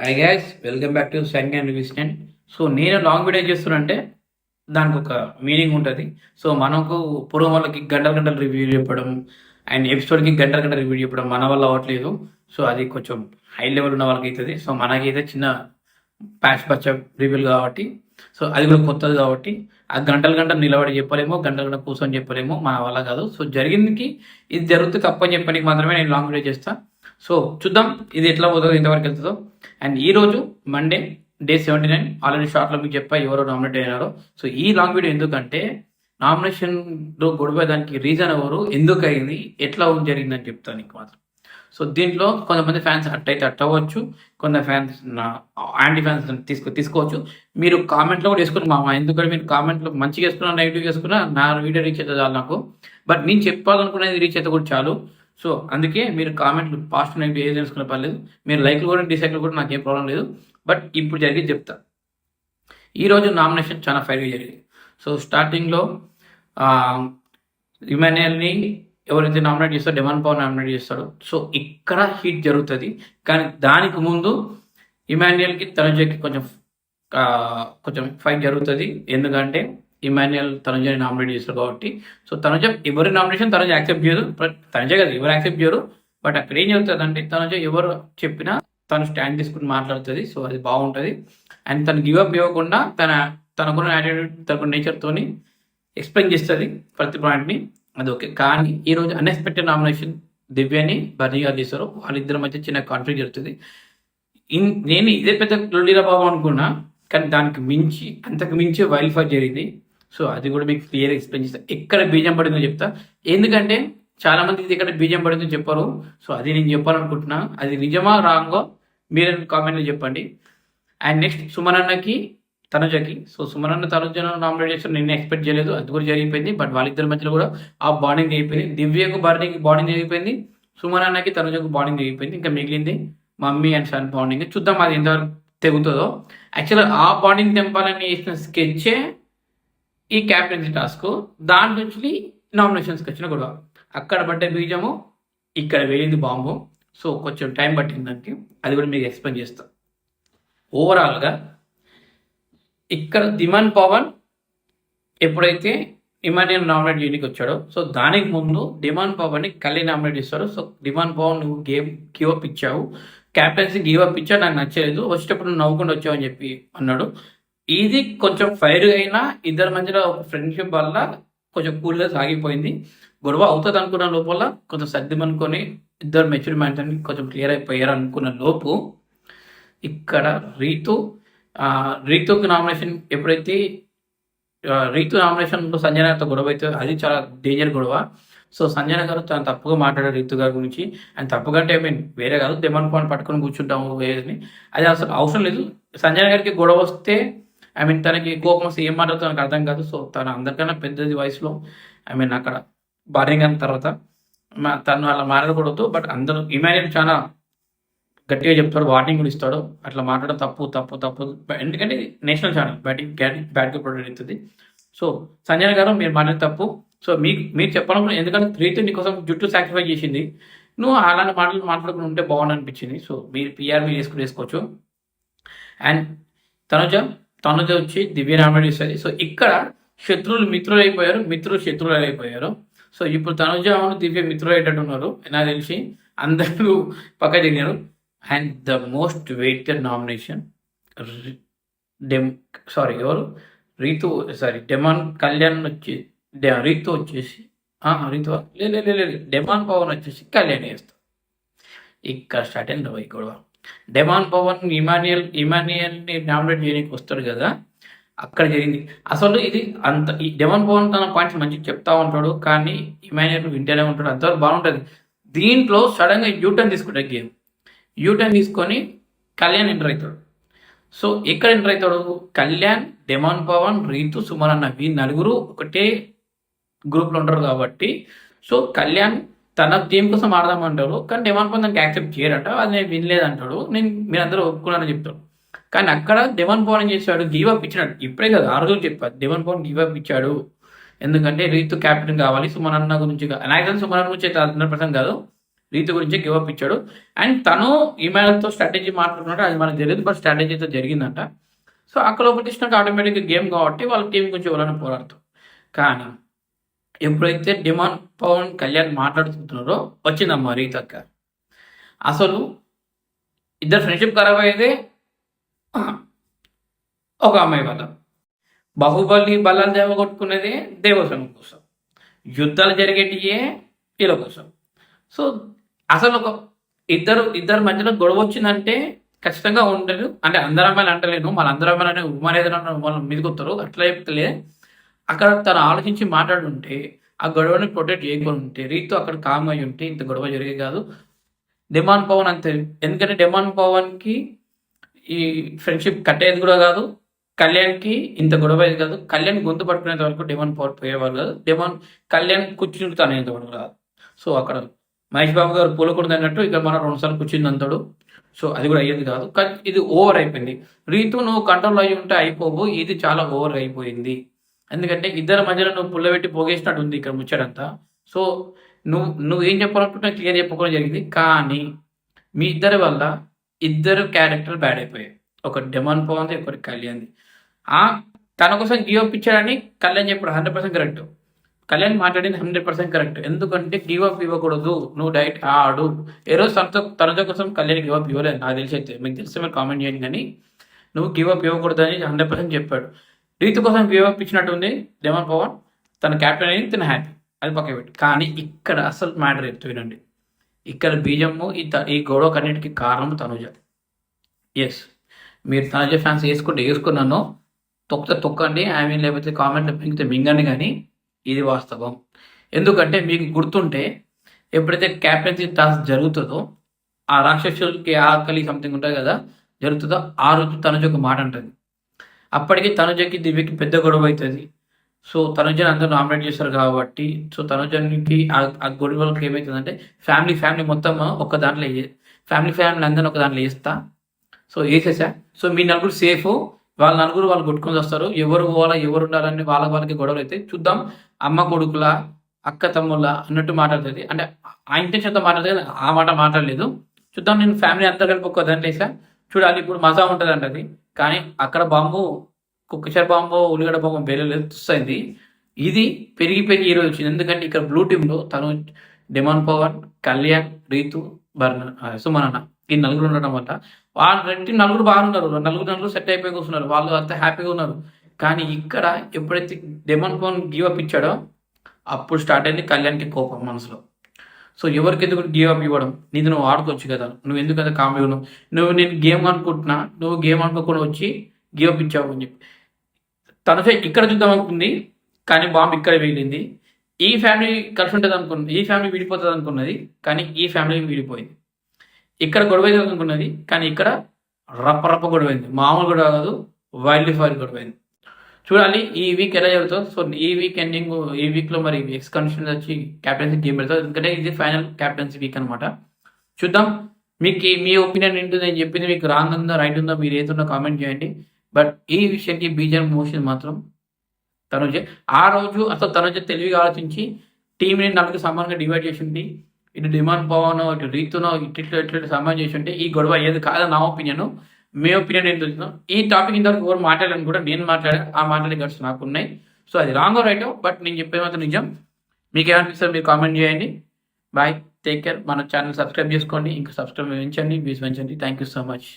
Hi guys, welcome back to second and revision. So నేను long video చేస్తున్నంటే దానికి ఒక meaning ఉంటుంది. సో మనకు పూర్వం వాళ్ళకి గంటల గంటలు రివ్యూ చెప్పడం అండ్ ఎపిసోడ్కి గంటల గంటల రివ్యూ చెప్పడం మన వల్ల అవ్వట్లేదు. సో అది కొంచెం హై లెవెల్ ఉన్న వాళ్ళకి అవుతుంది. సో మనకైతే చిన్న ప్యాచ్ పచ్చ రివ్యూలు కాబట్టి సో అది కూడా కొత్తది కాబట్టి ఆ గంటల గంటలు నిలబడి చెప్పలేమో, గంటల గంటలు కూర్చొని చెప్పలేమో మన వల్ల కాదు. సో జరిగిందికి ఇది జరుగుతుంది తప్పని చెప్పడానికి మాత్రమే నేను లాంగ్ వీడియో చేస్తాను. సో చూద్దాం ఇది ఎట్లా పోతుందో, ఎంతవరకు వెళ్తుందో. అండ్ ఈరోజు మండే డే 79 ఆల్రెడీ షార్ట్లో మీకు చెప్పా ఎవరో నామినేట్ అయినారో. సో ఈ లాంగ్ వీడియో ఎందుకంటే నామినేషన్లో గొడవ దానికి రీజన్ ఎవరు, ఎందుకు అయింది, ఎట్లా జరిగిందని చెప్తాను నీకు మాత్రం. సో దీంట్లో కొంతమంది ఫ్యాన్స్ అయితే అవ్వచ్చు, కొంత ఫ్యాన్స్ యాంటీ ఫ్యాన్స్ తీసుకోవచ్చు. మీరు కామెంట్లో కూడా వేసుకుని ఎందుకంటే మీరు కామెంట్లో మంచిగా వేసుకున్నా నెగిటివ్ వేసుకున్నా నా వీడియో రీచ్ అయితే చాలు నాకు. బట్ నేను చెప్పాలనుకునేది రీచ్ అయితే కూడా చాలు. సో అందుకే మీరు కామెంట్లు పాజిటివ్ నెగిటివ్ ఏది తెలుసుకునే పర్లేదు. మీరు లైక్లు కూడా డిసైక్లు కూడా నాకేం ప్రాబ్లం లేదు. బట్ ఇప్పుడు జరిగేది చెప్తా. ఈరోజు నామినేషన్ చాలా ఫైర్గా జరిగింది. సో స్టార్టింగ్లో ఇమాన్యుయల్ని ఎవరైతే నామినేట్ చేస్తారో డెమాన్ పవన్ నామినేట్ చేస్తాడు. సో ఇక్కడ హీట్ జరుగుతుంది. కానీ దానికి ముందు ఇమాన్యుయల్కి తనుజకి కొంచెం ఫైట్ జరుగుతుంది. ఎందుకంటే ఇమాన్యుయల్ తనుజని నామినేట్ చేస్తారు కాబట్టి. సో తనుజ ఎవరి నామినేషన్ తనుజ యాక్సెప్ట్ చేయదు. తనుజ కదా ఎవరు యాక్సెప్ట్ చేయరు. బట్ అక్కడ ఏం జరుగుతుంది అంటే తనుజ ఎవరు చెప్పినా తను స్టాండ్ తీసుకుని మాట్లాడుతుంది. సో అది బాగుంటుంది. అండ్ తను గివప్ ఇవ్వకుండా తనకున్న యాటిట్యూడ్ తనకున్న నేచర్తోని ఎక్స్ప్లెయిన్ చేస్తుంది ప్రతి పాయింట్ని. అది ఓకే. కానీ ఈరోజు అన్ఎక్స్పెక్టెడ్ నామినేషన్ దివ్యని బర్నీ గారు చేస్తారు. వాళ్ళిద్దరి మధ్య చిన్న కాన్ఫ్లిక్ట్ జరుగుతుంది. నేను ఇదే పెద్ద లొల్లిరా బాబు అనుకున్నా, కానీ దానికి మించి అంతకు మించి వైల్డ్ ఫైర్ జరిగింది. సో అది కూడా మీకు క్లియర్గా ఎక్స్ప్లెయిన్ చేస్తా. ఎక్కడ బీజం పడిందో చెప్తా. ఎందుకంటే చాలా మంది ఇక్కడ బీజం పడిందో చెప్పారు. సో అది నేను చెప్పాలనుకుంటున్నా. అది నిజమా రాంగో మీరు కామెంట్లో చెప్పండి. అండ్ నెక్స్ట్ సుమనన్నకి తనుజకి. సో సుమనన్న తనుజను నామినేట్ చేస్తారు. నేను ఎక్స్పెక్ట్ చేయలేదు. అది కూడా జరిగిపోయింది. బట్ వాళ్ళిద్దరి మధ్యలో కూడా ఆ బాండింగ్ అయిపోయింది. దివ్యకు బర్నీకి బాండింగ్ అయిపోయింది. సుమనన్నకి తనుజకు బాండింగ్ అయిపోయింది. ఇంకా మిగిలింది మమ్మీ అండ్ సన్ బాండింగ్. చూద్దాం అది ఎంతవరకు తెగుతుందో. యాక్చువల్గా ఆ బాండింగ్ తెంపాలని వేసిన స్కెచ్చే ఈ క్యాప్టెన్సీ టాస్క్. దాని నుంచి నామినేషన్స్కి వచ్చిన గొడవ. అక్కడ పడ్డ బీజము ఇక్కడ వేయింది బాంబు. సో కొంచెం టైం పట్టింది దానికి. అది కూడా మీకు ఎక్స్ప్లెయిన్ చేస్తాం. ఓవరాల్గా ఇక్కడ దిమాన్ పవన్ ఎప్పుడైతే ఇమాన్యుయల్ నామినేట్ చేయడానికి వచ్చాడో, సో దానికి ముందు డిమాన్ పవన్ని కళ్యాణ్ నామినేట్ చేస్తాడు. సో డిమాన్ పవన్ నువ్వు గేమ్ గివప్ ఇచ్చావు, క్యాప్టెన్సీ గివప్ ఇచ్చా, నాకు నచ్చలేదు, వచ్చేటప్పుడు నువ్వు నవ్వుకుండా వచ్చావు అని చెప్పి అన్నాడు. ఇది కొంచెం ఫైర్ అయినా ఇద్దరి మధ్యలో ఒక ఫ్రెండ్షిప్ వల్ల కొంచెం కూల్గా సాగిపోయింది. గొడవ అవుతుంది అనుకున్న లోపల కొంచెం సర్దిమనుకొని ఇద్దరు మెచ్యూర్ మైండ్స్ అని కొంచెం క్లియర్ అయిపోయారు అనుకున్న లోపు ఇక్కడ రీతుకి నామినేషన్ ఎప్పుడైతే రీతు నామినేషన్లో సంజన గొడవ అయితే అది చాలా డేంజర్ గొడవ. సో సంజన గారు తను తప్పుగా మాట్లాడారు రీతు గారి గురించి. అండ్ తప్పుగా అంటే వేరే కాదు, దెమన్ పాయింట్ పట్టుకొని కూర్చుంటాము వేరేని, అది అసలు అవసరం లేదు. సంజన గారికి గొడవ వస్తే తనకి కోపం వస్తే ఏం మాట్లాడుతుందో నాకు అర్థం కాదు. సో తను అందరికన్నా పెద్దది వయసులో అక్కడ భార్యంగా తర్వాత తను అలా మాట్లాడకూడదు. బట్ అందరూ ఇమాన్యుయల్ చాలా గట్టిగా చెప్తాడు, వార్నింగ్ కూడా ఇస్తాడు. అట్లా మాట్లాడడం తప్పు తప్పు తప్పు. ఎందుకంటే నేషనల్ ఛానల్ బ్యాడ్గా ప్రొడక్ట్ అవుతుంది. సో సంజన గారు మీరు మాట్లాడే తప్పు. సో మీరు చెప్పాలనుకున్న, ఎందుకంటే రీతు నీకోసం జుట్టు సాక్రిఫైస్ చేసింది, నువ్వు అలాంటి మాటలు మాట్లాడుకుని ఉంటే బాగుంది అనిపించింది. సో మీరు పిఆర్ మీరు వేసుకోవచ్చు. అండ్ తనుజ వచ్చి దివ్య నామినేట్ చేస్తుంది. సో ఇక్కడ శత్రువులు మిత్రులు అయిపోయారు, మిత్రులు శత్రువులు అయిపోయారు. సో ఇప్పుడు తనుజ దివ్య మిత్రులు అయ్యేటట్టు ఉన్నారు నాకు తెలిసి. అందరూ పక్క జరిగారు. And the most weighted nomination ఎవరు డెమాన్ కళ్యాణ్ వచ్చి రీతు వచ్చేసి డెమాన్ పవన్ వచ్చేసి కళ్యాణ్ చేస్తాం. ఇక్కడ స్టార్ట్ అయింది ఈ గొడవ. డెమాన్ పవన్ ఇమాన్యుయల్ని నామినేట్ చేయడానికి వస్తాడు కదా, అక్కడ జరిగింది. అసలు ఇది అంత ఈ డెమాన్ పవన్ తన పాయింట్స్ మంచిగా చెప్తా ఉంటాడు, కానీ ఇమాన్యుయల్ వింటూనే ఉంటాడు, అంతవరకు బాగుంటుంది. దీంట్లో సడన్గా యూటర్న్ తీసుకుంటాడు. గేమ్ యూటర్న్ తీసుకొని కళ్యాణ్ ఎంటర్ అవుతాడు. సో ఎక్కడ ఎంటర్ అవుతాడు? కళ్యాణ్, డెమాన్ పవన్, రీతు, సుమనన్న ఈ నలుగురు ఒకటే గ్రూప్లో ఉంటారు కాబట్టి. సో కళ్యాణ్ తన టీం కోసం ఆడదామంటాడు, కానీ డెమాన్ పవన్ దానికి యాక్సెప్ట్ చేయడట. అది నేను వినలేదంటాడు. మీరందరూ ఒప్పుకున్నారని చెప్తాడు. కానీ అక్కడ డెమాన్ పవన్ ఏం చేశాడు? గివప్ ఇచ్చినాడు. ఇప్పుడే కదా ఆ రోజు చెప్పారు, డెమాన్ పవన్ గివప్ ఇచ్చాడు. ఎందుకంటే రీతు క్యాప్టెన్ కావాలి, సుమనన్న గురించి నాకు సుమనన్న గురించి అయితే 100% కాదు, రీతు గురించి గివ్ అప్ ఇచ్చాడు. అండ్ తను ఇమాన్యుయల్తో స్ట్రాటజీ మాట్లాడుకున్నాడు, అది మనకు తెలియదు, బట్ స్ట్రాటజీతో జరిగిందంట. సో అక్కడ ఒకటి ఇచ్చినాక ఆటోమేటిక్గా గేమ్ కాబట్టి వాళ్ళ టీం గురించి ఎవరైనా పోరాడుతారు. కానీ ఎప్పుడైతే డిమాండ్ పవన్ కళ్యాణ్ మాట్లాడుతున్నారో వచ్చిందమ్మా రీతు అక్క. అసలు ఇద్దరు ఫ్రెండ్షిప్ ఖరాబ్ అయ్యేదే ఒక అమ్మాయి వల్ల. బాహుబలి బలాలు దేవగొట్టుకునేదే దేవసేన కోసం, యుద్ధాలు జరిగేటియే వీళ్ళ కోసం. సో అసలు ఒక ఇద్దరు మధ్యలో గొడవ వచ్చిందంటే ఖచ్చితంగా ఉండదు. అంటే అందరు అమ్మాయిలు అంటలేను, మన అందరు అమ్మాయిలు ఉమాన్ ఏదైనా వాళ్ళు మీదకొస్తారు అట్లా చెప్తలే. అక్కడ తను ఆలోచించి మాట్లాడుంటే, ఆ గొడవని ప్రొటెక్ట్ చేయకుండా ఉంటే, రీతు అక్కడ కామ్ అయి ఉంటే ఇంత గొడవ జరిగే కాదు. డిమాండ్ పవన్ అంతే, ఎందుకంటే డిమాండ్ పవన్కి ఈ ఫ్రెండ్షిప్ కట్టేది కూడా కాదు, కళ్యాణ్కి ఇంత గొడవ అయ్యేది కాదు, కళ్యాణ్ గొంతు పట్టుకునేంత వరకు డిమాండ్ పవర్ పోయేవారు కాదు, కళ్యాణ్ కూర్చుని తనేంత వరకు కాదు. సో అక్కడ మహేష్ బాబు గారు పూలకూడదు అన్నట్టు ఇక్కడ మనం 2 సార్లు కూర్చుంది అంతాడు. సో అది కూడా అయ్యేది కాదు, కానీ ఇది ఓవర్ అయిపోయింది. రీతు నువ్వు కంట్రోల్ అయ్యి ఉంటే అయిపోవు, ఇది చాలా ఓవర్ అయిపోయింది. ఎందుకంటే ఇద్దరి మధ్యలో నువ్వు పుల్లబెట్టి పోగేసినట్టు ఉంది ఇక్కడ ముచ్చడంతా. సో నువ్వు ఏం చెప్పాలనుకుంటున్నా క్లియర్ చెప్పుకోవడం జరిగింది. కానీ మీ ఇద్దరి వల్ల ఇద్దరు క్యారెక్టర్ బ్యాడ్ అయిపోయాయి, ఒక డిమాండ్ పవన్ది, ఒకటి కళ్యాణ్ది. తన కోసం గివ్ అప్ ఇచ్చాడని కళ్యాణ్ చెప్పాడు 100% కరెక్ట్. కళ్యాణ్ మాట్లాడింది 100% కరెక్ట్. ఎందుకంటే గివ్ అప్ ఇవ్వకూడదు, నువ్వు డైట్ ఆడు. ఏ రోజు తనతో కోసం కళ్యాణ్ గివ్ అప్ ఇవ్వలేదు నాకు తెలిసి. అయితే మీకు తెలిస్తే మీరు కామెంట్ చేయండి, కానీ నువ్వు గివ్ అప్ ఇవ్వకూడదు అని 100% చెప్పాడు. రీతు కోసం గివ్ అప్ ఇచ్చినట్టుంది డిమాండ్ పవన్, తన క్యాప్టెన్ అయింది, తన హ్యాపీ, అది పక్కన పెట్టి. కానీ ఇక్కడ అసలు మ్యాటర్ చెప్తూ వినండి. ఇక్కడ బీజము ఈ గొడవ కన్నిటికి కారణం తనుజ. ఎస్, మీరు తనుజ ఫ్యాన్స్ వేసుకున్నాను, తొక్కండి, ఐ మీన్ లేకపోతే కామెంట్లో మింగితే మింగండి, కానీ ఇది వాస్తవం. ఎందుకంటే మీకు గుర్తుంటే ఎప్పుడైతే క్యాప్టెన్సీ టాస్క్ జరుగుతుందో, ఆ రాక్షసులకి ఆకలి సంథింగ్ ఉంటుంది కదా జరుగుతుందో, ఆ రోజు తనుజ ఒక మాట అంటుంది. అప్పటికి తనుజకి దివ్యకి పెద్ద గొడవ అవుతుంది. సో తనుజని అందరూ నామినేట్ చేస్తారు కాబట్టి, సో తనుజకి ఆ గొడవలకి ఏమవుతుందంటే ఫ్యామిలీ మొత్తం ఒక దాంట్లో ఫ్యామిలీ అందరిని ఒక దాంట్లో వేస్తా. సో వేసేసా, సో మీ నలుగురు సేఫ్, వాళ్ళ నలుగురు వాళ్ళు కొట్టుకొని వస్తారు, ఎవరు పోవాలా ఎవరు ఉండాలని వాళ్ళకి గొడవలు అయితే చూద్దాం. అమ్మ కొడుకుల, అక్క తమ్ముళ్ళ అన్నట్టు మాట్లాడుతుంది. అంటే ఆ ఇంటెన్షన్తో మాట్లాడితే ఆ మాట మాట్లాడలేదు. చూద్దాం, నేను ఫ్యామిలీ అంతా కలిపి ఒక దాంట్లో వేసా, చూడాలి ఇప్పుడు మజా ఉంటుంది అంటది. కానీ అక్కడ బాంబు, కుక్కచర్ బాంబు, ఉల్లిగడ్డ బాంబు బేలేదు వస్తుంది. ఇది పెరిగి ఈరోజు వచ్చింది. ఎందుకంటే ఇక్కడ బ్లూ టీంలో తను, డిమాండ్ పవన్, కళ్యాణ్, రీతు, సుమనన్న, ఈ నలుగురు ఉండడం వల్ల వాళ్ళ టీం నలుగురు బాగున్నారు, నలుగురు సెట్ అయిపోయి కూర్చున్నారు, వాళ్ళు అంతా హ్యాపీగా ఉన్నారు. కానీ ఇక్కడ ఎప్పుడైతే డిమాండ్ పవన్ గివ్ అప్ ఇచ్చాడో అప్పుడు స్టార్ట్ అయింది కళ్యాణ్కి కోపం మనసులో. సో ఎవరికి ఎందుకు గివ్ అప్ ఇవ్వడం, నీది నువ్వు ఆడుకోవచ్చు కదా, నువ్వు ఎందుకు కదా కామెడీ ఉన్నావు, నేను గేమ్ అనుకుంటున్నా, నువ్వు గేమ్ అనుకోకుండా వచ్చి గివ్ అప్ ఇచ్చావు అని చెప్పి. తను ఇక్కడ చూద్దాం అనుకుంది, కానీ బాంబు ఇక్కడ వెళ్ళింది. ఈ ఫ్యామిలీ కలిసి ఉంటుంది అనుకున్నది, ఈ ఫ్యామిలీ విడిపోతుంది అనుకున్నది, కానీ ఈ ఫ్యామిలీ విడిపోయింది. ఇక్కడ గొడవ అనుకున్నది, కానీ ఇక్కడ రప్ప గొడవైంది. మామూలు గొడవ కాదు, వైల్డ్ ఫైర్ గొడవైంది. చూడాలి ఈ వీక్ ఎలా జరుగుతుందో. సో ఈ వీక్ ఎండింగ్, ఈ వీక్లో మరి ఎక్స్ కండిషన్ వచ్చి క్యాప్టెన్సీ గేమ్ పెడతారు, ఎందుకంటే ఇది ఫైనల్ క్యాప్టెన్సీ వీక్ అనమాట. చూద్దాం, మీకు మీ ఒపీనియన్ ఏంటి అని చెప్పింది, మీకు రాంగ్ ఉందో రైట్ ఉందో మీరు ఏదున్నా కామెంట్ చేయండి. బట్ ఈ విషయానికి బీజేపీ మోషన్ మాత్రం తనుజ. ఆ రోజు అసలు తనుజ తెలివిగా ఆలోచించి టీంని 4 సమానంగా డివైడ్ చేసి ఉండి, ఇటు డిమాండ్ పవనో, ఇటు రీతునో, ఇట్లా సమానం చేసి ఉంటే ఈ గొడవ అయ్యేది కాదు నా ఒపీనియన్. మీ ఒపీనియన్ ఏంటో ఈ టాపిక్ ఇంతవరకు ఎవరు మాట్లాడాలని కూడా నేను మాట్లాడాను, ఆ మాట్లాడే గట్స్ నాకు ఉన్నాయి. సో అది రాంగ్ రైట్, బట్ నేను చెప్పేది మాత్రం నిజం. మీకు ఏమనిపిస్తుంది మీరు కామెంట్ చేయండి. Bye, take care. మన ఛానల్ సబ్స్క్రైబ్ చేసుకోండి, ఇంకా సబ్స్క్రైబ్ పెంచండి, వ్యూస్ పెంచండి. Thank you so much.